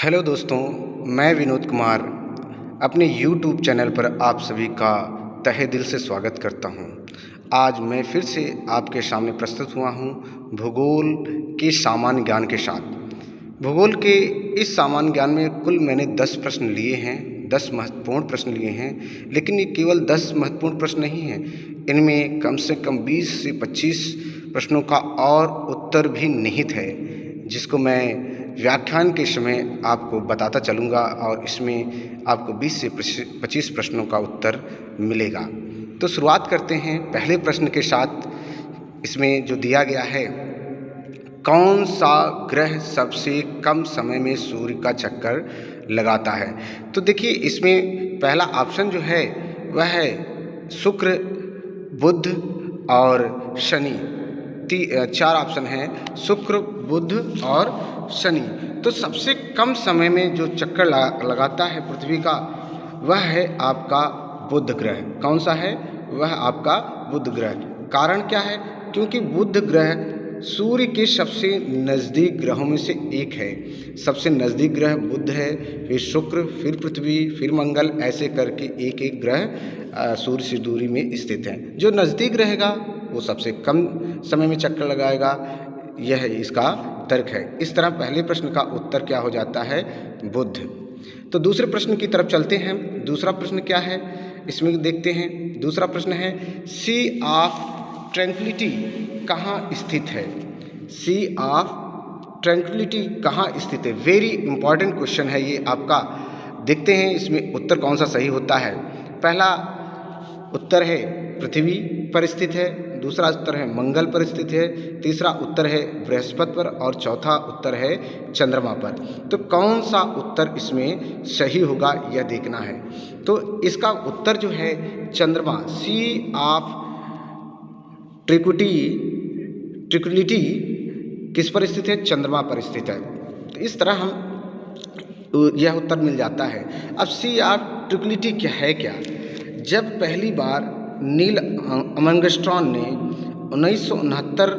Hello दोस्तों, मैं विनोद कुमार अपने यूट्यूब चैनल पर आप सभी का तहे दिल से स्वागत करता हूं। आज मैं फिर से आपके सामने प्रस्तुत हुआ हूं भूगोल के सामान्य ज्ञान के साथ। भूगोल के इस सामान्य ज्ञान में कुल मैंने 10 प्रश्न लिए हैं, 10 महत्वपूर्ण प्रश्न लिए हैं, लेकिन ये केवल 10 महत्वपूर्ण प्रश्न नहीं हैं। इनमें कम से कम 20 से 25 प्रश्नों का और उत्तर भी निहित है, जिसको मैं व्याख्यान के समय आपको बताता चलूँगा और इसमें आपको 20 से 25 प्रश्नों का उत्तर मिलेगा। तो शुरुआत करते हैं पहले प्रश्न के साथ। इसमें जो दिया गया है, कौन सा ग्रह सबसे कम समय में सूर्य का चक्कर लगाता है? तो देखिए, इसमें पहला ऑप्शन जो है वह है शुक्र, बुध और शनि। 4 ऑप्शन हैं, शुक्र, बुध और शनि। तो सबसे कम समय में जो चक्कर लगाता है पृथ्वी का, वह है आपका बुध ग्रह। कौन सा है? वह आपका बुध ग्रह। कारण क्या है? क्योंकि बुध ग्रह सूर्य के सबसे नज़दीक ग्रहों में से एक है। सबसे नज़दीक ग्रह बुध है, फिर शुक्र, फिर पृथ्वी, फिर मंगल, ऐसे करके एक एक ग्रह सूर्य से दूरी में स्थित हैं। जो नज़दीक रहेगा वो सबसे कम समय में चक्कर लगाएगा। यह इसका तर्क है। इस तरह पहले प्रश्न का उत्तर क्या हो जाता है? बुध। तो दूसरे प्रश्न की तरफ चलते हैं। दूसरा प्रश्न क्या है, इसमें देखते हैं। दूसरा प्रश्न है, सी ऑफ ट्रैंक्विलिटी कहाँ स्थित है? सी ऑफ ट्रैंक्विलिटी कहाँ स्थित है? वेरी इंपॉर्टेंट क्वेश्चन है ये आपका। देखते हैं इसमें उत्तर कौन सा सही होता है। पहला उत्तर है पृथ्वी पर स्थित है, दूसरा उत्तर है मंगल पर स्थित है, तीसरा उत्तर है बृहस्पति पर और चौथा उत्तर है चंद्रमा पर। तो कौन सा उत्तर इसमें सही होगा यह देखना है। तो इसका उत्तर जो है चंद्रमा, सी ऑफ ट्रैंक्विलिटी किस पर स्थित है? चंद्रमा पर स्थित है। तो इस तरह हम यह उत्तर मिल जाता है। अब सी ऑफ ट्रैंक्विलिटी क्या है? क्या जब पहली बार नील आर्मस्ट्रॉन्ग ने 1969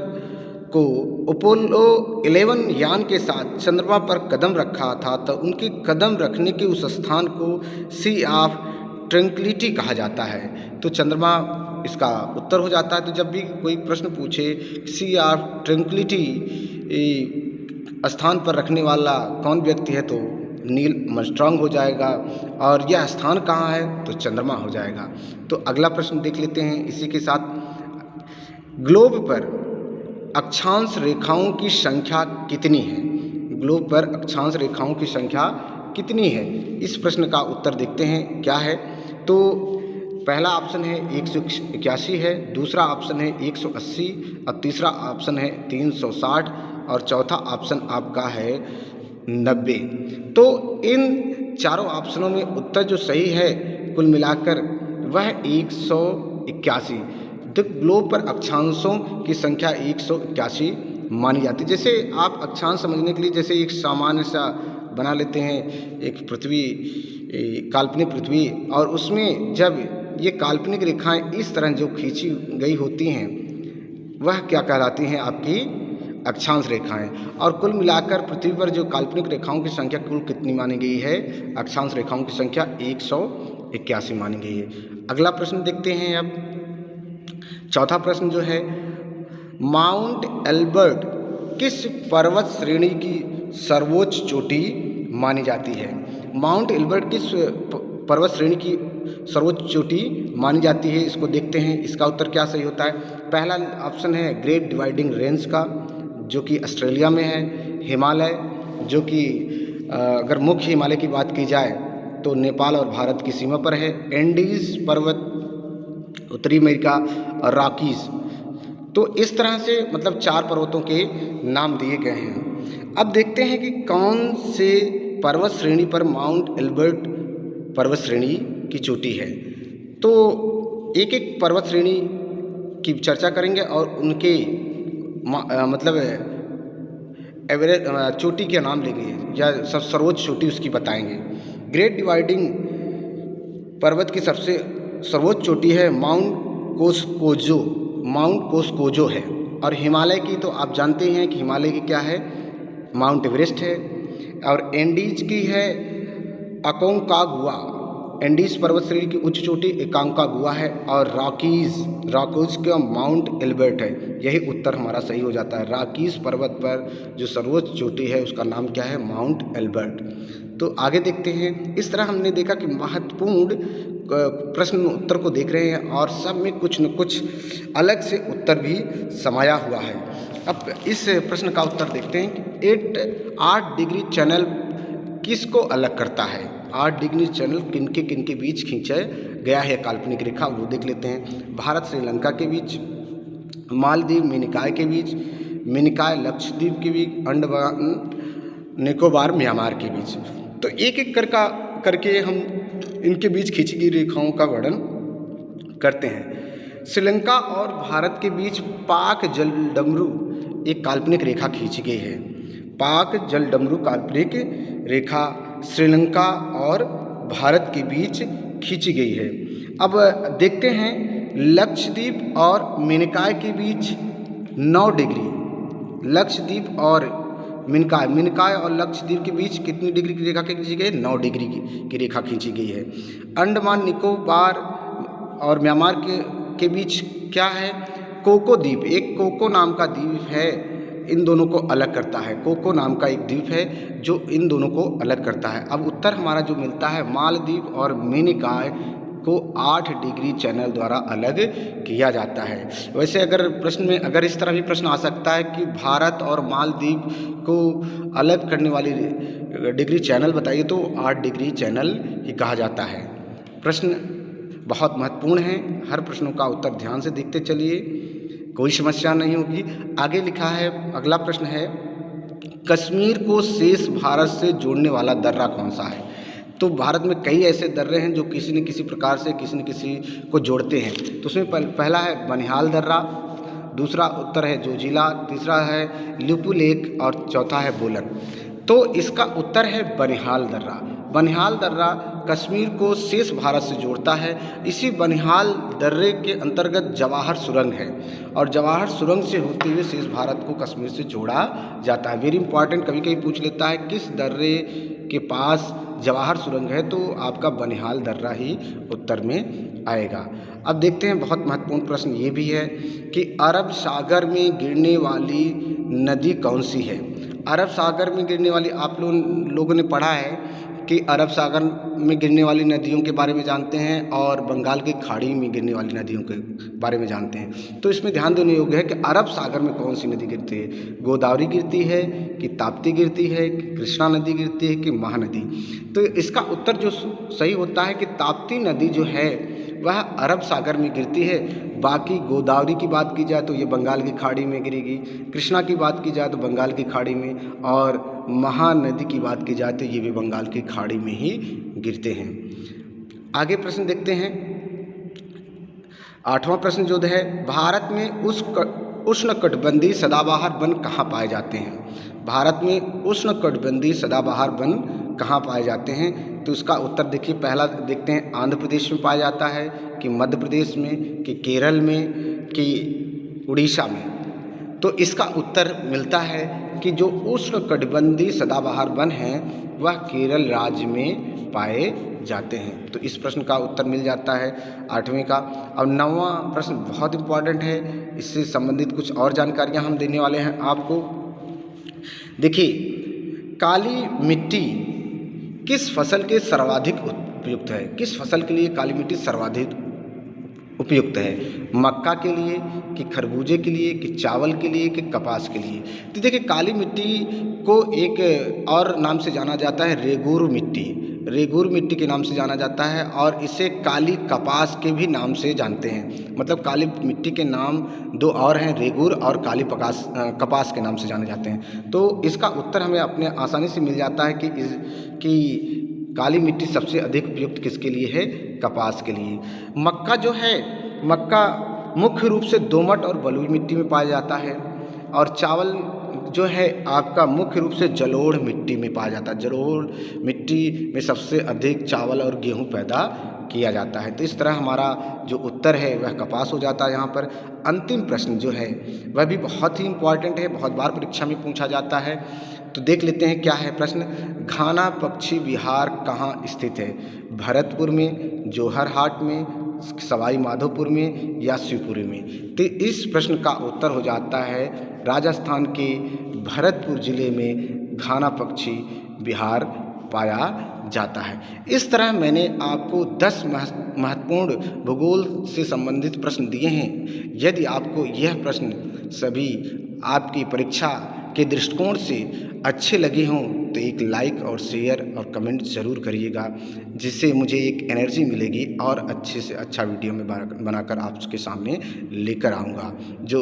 को अपोलो 11 यान के साथ चंद्रमा पर कदम रखा था, तो उनके कदम रखने के उस स्थान को सी ऑफ ट्रैंक्विलिटी कहा जाता है। तो चंद्रमा इसका उत्तर हो जाता है। तो जब भी कोई प्रश्न पूछे सी ऑफ ट्रैंक्विलिटी स्थान पर रखने वाला कौन व्यक्ति है, तो नील आर्मस्ट्रॉन्ग हो जाएगा। और यह स्थान कहाँ है? तो चंद्रमा हो जाएगा। तो अगला प्रश्न देख लेते हैं इसी के साथ। ग्लोब पर अक्षांश रेखाओं की संख्या कितनी है? ग्लोब पर अक्षांश रेखाओं की संख्या कितनी है? इस प्रश्न का उत्तर देखते हैं क्या है। तो पहला ऑप्शन है 181 है, दूसरा ऑप्शन है 180 और तीसरा ऑप्शन है 360 और चौथा ऑप्शन आपका है 90। तो इन चारों ऑप्शनों में उत्तर जो सही है कुल मिलाकर वह 181। तो ग्लोब पर अक्षांशों की संख्या 181 मानी जाती है। जैसे आप अक्षांश समझने के लिए जैसे एक सामान्य सा बना लेते हैं, एक पृथ्वी, काल्पनिक पृथ्वी, और उसमें जब ये काल्पनिक रेखाएं इस तरह जो खींची गई होती हैं वह क्या कहलाती हैं? आपकी अक्षांश रेखाएं। और कुल मिलाकर पृथ्वी पर जो काल्पनिक रेखाओं की संख्या कुल कितनी मानी गई है? अक्षांश रेखाओं की संख्या 181 मानी गई है। अगला प्रश्न देखते हैं। अब चौथा प्रश्न जो है, माउंट एल्बर्ट किस पर्वत श्रेणी की सर्वोच्च चोटी मानी जाती है? माउंट एल्बर्ट किस पर्वत श्रेणी की सर्वोच्च चोटी मानी जाती है? इसको देखते हैं, इसका उत्तर क्या सही होता है। पहला ऑप्शन है ग्रेट डिवाइडिंग रेंज का, जो कि ऑस्ट्रेलिया में है। हिमालय, जो कि अगर मुख्य हिमालय की बात की जाए तो नेपाल और भारत की सीमा पर है। एंडीज पर्वत, उत्तरी अमेरिका और रॉकीज। तो इस तरह से मतलब 4 पर्वतों के नाम दिए गए हैं। अब देखते हैं कि कौन से पर्वत श्रेणी पर माउंट एल्बर्ट पर्वत श्रेणी की चोटी है। तो एक एक पर्वत श्रेणी की चर्चा करेंगे और उनके मतलब एवरेज चोटी के नाम लेंगे या सर्वोच्च चोटी उसकी बताएंगे। ग्रेट डिवाइडिंग पर्वत की सबसे सर्वोच्च चोटी है माउंट कोस्कोजो है। और हिमालय की तो आप जानते हैं कि हिमालय की क्या है? माउंट एवरेस्ट है। और एंडीज की है अकोंकागुआ, एंडीज पर्वत श्रेणी की उच्च चोटी एकांकागुआ है। और रॉकीज का माउंट एल्बर्ट है। यही उत्तर हमारा सही हो जाता है। रॉकीज पर्वत पर जो सर्वोच्च चोटी है उसका नाम क्या है? Mount Elbert. तो आगे देखते हैं। इस तरह हमने देखा कि महत्वपूर्ण प्रश्न उत्तर को देख रहे हैं और सब में कुछ न कुछ अलग से उत्तर भी समाया हुआ है। अब इस प्रश्न का उत्तर देखते हैं कि 8 डिग्री चैनल किसको अलग करता है? 8 डिग्री चैनल किनके बीच खींचा गया है काल्पनिक रेखा, वो देख लेते हैं। भारत श्रीलंका के बीच, मालदीव मिनिकॉय के बीच, मिनिकॉय लक्षद्वीप के बीच, अंडमान निकोबार म्यांमार के बीच। तो एक एक करके हम इनके बीच खींची गई रेखाओं का वर्णन करते हैं। श्रीलंका और भारत के बीच पाक जलडमरू एक काल्पनिक रेखा खींची गई है। पाक जलडमरू काल्पनिक रेखा श्रीलंका और भारत के बीच खींची गई है। अब देखते हैं लक्षद्वीप और मिनिकॉय के बीच 9 डिग्री, लक्षद्वीप और मिनिकॉय और लक्षद्वीप के बीच कितनी डिग्री की रेखा खींची गई है? 9 डिग्री की रेखा खींची गई है। अंडमान निकोबार और म्यांमार के बीच क्या है? कोको द्वीप, एक कोको नाम का द्वीप है, इन दोनों को अलग करता है। कोको नाम का एक द्वीप है जो इन दोनों को अलग करता है। अब उत्तर हमारा जो मिलता है मालदीव और मिनिकॉय को 8 डिग्री चैनल द्वारा अलग किया जाता है। वैसे अगर प्रश्न में अगर इस तरह भी प्रश्न आ सकता है कि भारत और मालदीव को अलग करने वाली डिग्री चैनल बताइए, तो 8 डिग्री चैनल ही कहा जाता है। प्रश्न बहुत महत्वपूर्ण है, हर प्रश्नों का उत्तर ध्यान से देखते चलिए, कोई समस्या नहीं होगी। आगे लिखा है, अगला प्रश्न है, कश्मीर को शेष भारत से जोड़ने वाला दर्रा कौन सा है? तो भारत में कई ऐसे दर्रे हैं जो किसी न किसी प्रकार से किसी न किसी को जोड़ते हैं। तो उसमें पहला है बनिहाल दर्रा, दूसरा उत्तर है जोजिला, तीसरा है लिपू लेक और चौथा है बोलन। तो इसका उत्तर है बनिहाल दर्रा। बनिहाल दर्रा कश्मीर को शेष भारत से जोड़ता है। इसी बनिहाल दर्रे के अंतर्गत जवाहर सुरंग है और जवाहर सुरंग से होते हुए शेष भारत को कश्मीर से जोड़ा जाता है। वेरी इंपॉर्टेंट, कभी कभी पूछ लेता है किस दर्रे के पास जवाहर सुरंग है, तो आपका बनिहाल दर्रा ही उत्तर में आएगा। अब देखते हैं, बहुत महत्वपूर्ण प्रश्न ये भी है कि अरब सागर में गिरने वाली नदी कौन सी है? अरब सागर में गिरने वाली, आप लोगों ने पढ़ा है कि अरब सागर में गिरने वाली नदियों के बारे में जानते हैं और बंगाल की खाड़ी में गिरने वाली नदियों के बारे में जानते हैं। तो इसमें ध्यान देने योग्य है कि अरब सागर में कौन सी नदी गिरती है? गोदावरी गिरती है कि ताप्ती गिरती है कि कृष्णा नदी गिरती है कि महानदी? तो इसका उत्तर जो सही होता है कि ताप्ती नदी जो है वह अरब सागर में गिरती है। बाकी गोदावरी की बात की जाए तो ये बंगाल की खाड़ी में गिरेगी, कृष्णा की बात की जाए तो बंगाल की खाड़ी में, और महानदी की बात की जाए तो ये भी बंगाल की खाड़ी में ही गिरते हैं। आगे प्रश्न देखते हैं। 8वां प्रश्न जो है, भारत में उष्णकटिबंधीय सदाबहार वन कहाँ पाए जाते हैं? भारत में उष्णकटिबंधीय सदाबहार वन कहाँ पाए जाते हैं? तो इसका उत्तर देखिए, पहला देखते हैं आंध्र प्रदेश में पाया जाता है कि मध्य प्रदेश में कि केरल में कि उड़ीसा में। तो इसका उत्तर मिलता है कि जो उष्णकटिबंधीय सदाबहार वन हैं वह केरल राज्य में पाए जाते हैं। तो इस प्रश्न का उत्तर मिल जाता है 8वें का। अब 9वां प्रश्न बहुत इम्पॉर्टेंट है, इससे संबंधित कुछ और जानकारियाँ हम देने वाले हैं आपको। देखिए, काली मिट्टी किस फसल के सर्वाधिक उपयुक्त है? किस फसल के लिए काली मिट्टी सर्वाधिक उपयुक्त है? मक्का के लिए कि खरबूजे के लिए कि चावल के लिए कि कपास के लिए? तो देखिए, काली मिट्टी को एक और नाम से जाना जाता है रेगूर मिट्टी, रेगूर मिट्टी के नाम से जाना जाता है, और इसे काली कपास के भी नाम से जानते हैं। मतलब काली मिट्टी के नाम 2 और हैं, रेगूर और काली कपास के नाम से जाने जाते हैं। तो इसका उत्तर हमें अपने आसानी से मिल जाता है कि काली मिट्टी सबसे अधिक उपयुक्त किसके लिए है? कपास के लिए। मक्का जो है, मक्का मुख्य रूप से दोमट और बलुई मिट्टी में पाया जाता है, और चावल जो है आपका मुख्य रूप से जलोढ़ मिट्टी में पाया जाता है। जलोढ़ मिट्टी में सबसे अधिक चावल और गेहूं पैदा किया जाता है। तो इस तरह हमारा जो उत्तर है वह कपास हो जाता है। यहाँ पर अंतिम प्रश्न जो है वह भी बहुत ही इम्पॉर्टेंट है, बहुत बार परीक्षा में पूछा जाता है। तो देख लेते हैं क्या है प्रश्न। घाना पक्षी विहार कहाँ स्थित है? भरतपुर में, जोहरहाट में, सवाई माधोपुर में या शिवपुरी में? तो इस प्रश्न का उत्तर हो जाता है राजस्थान के भरतपुर जिले में घाना पक्षी विहार पाया जाता है। इस तरह मैंने आपको 10 महत्वपूर्ण भूगोल से संबंधित प्रश्न दिए हैं। यदि आपको यह प्रश्न सभी आपकी परीक्षा के दृष्टिकोण से अच्छे लगे हों तो एक लाइक और शेयर और कमेंट ज़रूर करिएगा, जिससे मुझे एक एनर्जी मिलेगी और अच्छे से अच्छा वीडियो में बनाकर आपके सामने लेकर आऊँगा। जो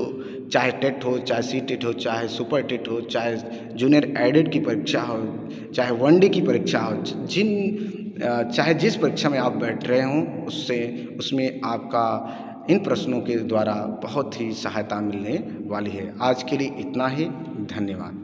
चाहे टेट हो, चाहे सीटेट हो, चाहे सुपर टेट हो, चाहे जूनियर एडेड की परीक्षा हो, चाहे वनडे की परीक्षा हो, चाहे जिस परीक्षा में आप बैठ रहे हों उसमें आपका इन प्रश्नों के द्वारा बहुत ही सहायता मिलने वाली है। आज के लिए इतना ही। धन्यवाद।